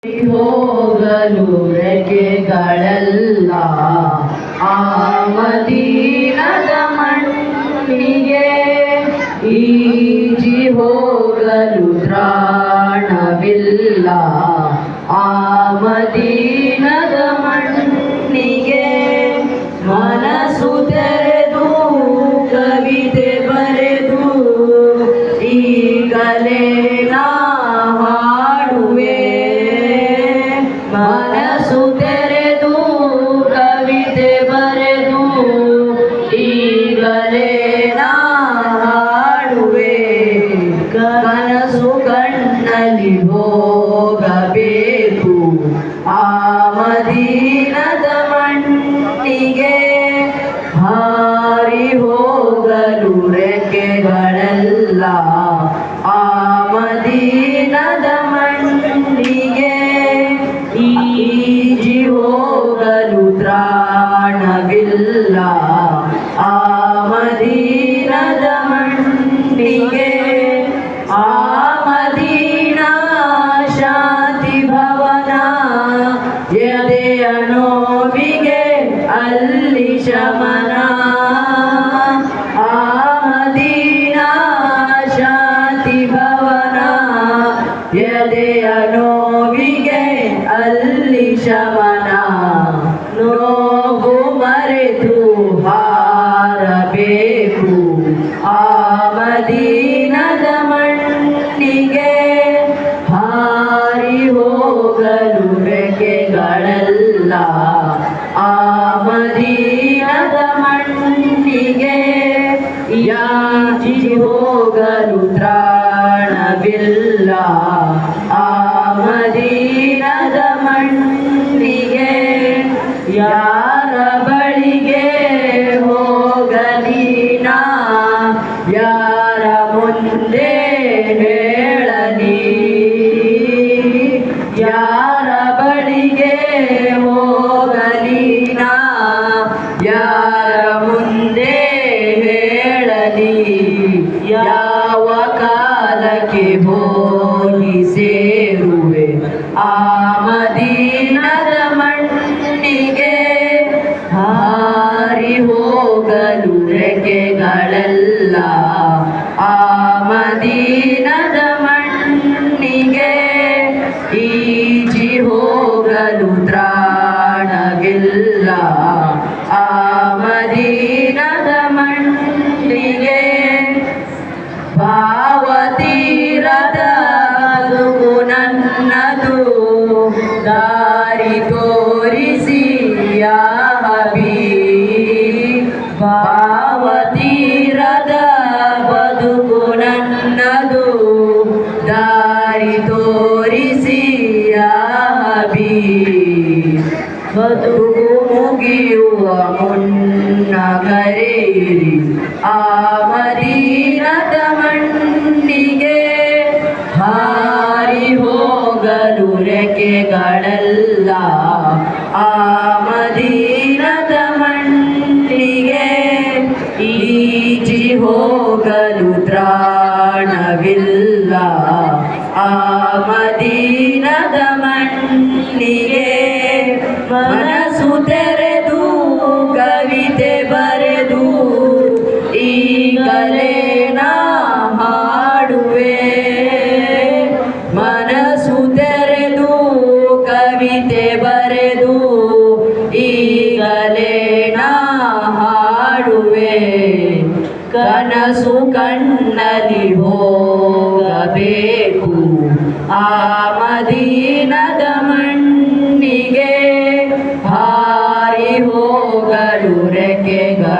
ಹೋಗಲು ರೆಕ್ಕೆಗಳಲ್ಲ ಆ ಮದೀನದ ಮಣ್ಣಿಗೆ ಈಜಿ ಹೋಗಲು ತ್ರಾಣವಿಲ್ಲ ಆ ಮದೀನದ ಮಣ್ಣಿಗೆ ಮನಸ್ಸು ತೆರೆದು ಕವಿತೆ ಬರೆದು ಈಗಲೇ ನಾ ಹಾಡುವೆ ಮನಸ್ಸು ತೆರೆದು ಕವಿತೆ ಬರೆದು ಈಗಲೇ ನಾ ಹಾಡುವೆ ಕನಸು ಕಣ್ಣಲ್ಲಿ ಹೋಗಬೇಕು ಆ ಮದೀನದ ಮಣ್ಣಿಗೆ ಹಾರಿ ಹೋಗಲು ರೆಕ್ಕೆಗಳಲ್ಲ ಆ ಮದೀನದ ಮಣ್ಣಿಗೆ ಈಜಿ ಹೋಗಲು ತ್ರಾಣವಿಲ್ಲ ಆ ಮದೀನದ ಮಣ್ಣಿಗೆ ಆ ಮದೀನಾ ಶಾಂತಿ ಭವನ ಎದೆಯ ನೋವಿಗೆ ಅಲ್ಲಿ ಶಮನ ಆ ಮದೀನಾ ಶಾಂತಿ ಭವನ ಎದೆಯ ನೋವಿಗೆ ಅಲ್ಲಿ ಶಮನ ನೋವು ಮರೆತು ಹಾರಬೇಕು ಆ ಮದೀನದ ಮಣ್ಣಿಗೆ ಹಾರಿ ಹೋಗಲು ರೆಕ್ಕೆಗಳಲ್ಲ ಆ ಮದೀನದ ಮಣ್ಣಿಗೆ ಯಾಚಿ ಹೋಗಲು ತ್ರಾಣವಿಲ್ಲ ಆ ಮದೀನದ ಮಣ್ಣಿಗೆ ಯಾರ ಬಳಿಗೆ ಹೋಗಲಿ ನಾ ಯಾರ ಮುಂದೆ ಹೇಳಲಿ ಯಾರ ಬಳಿಗೆ ಹೋಗಲಿ ನಾ ಯಾರ ಮುಂದೆ ಹೇಳಲಿ ಯಾವ ಕಾಲಕ್ಕೆ ಹೋಗಿ ಸೇರುವೆ ಆ ಮದೀನದ ಮಣ್ಣಿಗೆ ಹಾರಿ ಹೋಗಲು ರೆಕ್ಕೆಗಳಲ್ಲ ಆ ಮದೀನದ ಮಣ್ಣಿಗೆ ಈಜಿ ಹೋಗಲು ತ್ರಾಣವಿಲ್ಲ ಆ ಮದೀನದ ಮಣ್ಣಿಗೆ ಭಾವತೀರದ ಬದುಕು ನನ್ನದು ದಾರಿ ತೋರಿಸಿ ಯಾ ಹಬೀಬ್ ಭಾವತೀರದ ಬದುಕು ನನ್ನದು ದಾರಿ ತೋರಿಸಿ ಯಾ ಹಬೀಬ್ ಬದುಕು ಮುಗಿಯುವ ಮುನ್ನ ಕರೆಯಿರಿ ಆ ಮದೀನದ ಮಣ್ಣಿಗೆ ಹಾರಿ ಹೋಗಲು ರೆಕ್ಕೆಗಳಲ್ಲ ಆ ಮದೀನದ ಮಣ್ಣಿಗೆ ಈಜಿ ಹೋಗಲು ತ್ರಾಣವಿಲ್ಲ ಆ ಮದೀನದ ಮಣ್ಣಿಗೆ ಮನಸ್ಸು ತೆರೆದು ಕವಿತೆ ಬರೆದು ಈಗಲೇ ನಾ ಹಾಡುವೆ ಮನಸ್ಸು ತೆರೆದು ಕವಿತೆ ಬರೆದು ಈಗಲೇ ನಾ ಹಾಡುವೆ ಕನಸು ಕಣ್ಣಲ್ಲಿ ಹೋಗಬೇಕು ಆ ಮದೀನದ ಮಣ್ಣಿಗೆ ಹಾರಿ ಹೋಗಲು ರೆಕ್ಕೆಗಳ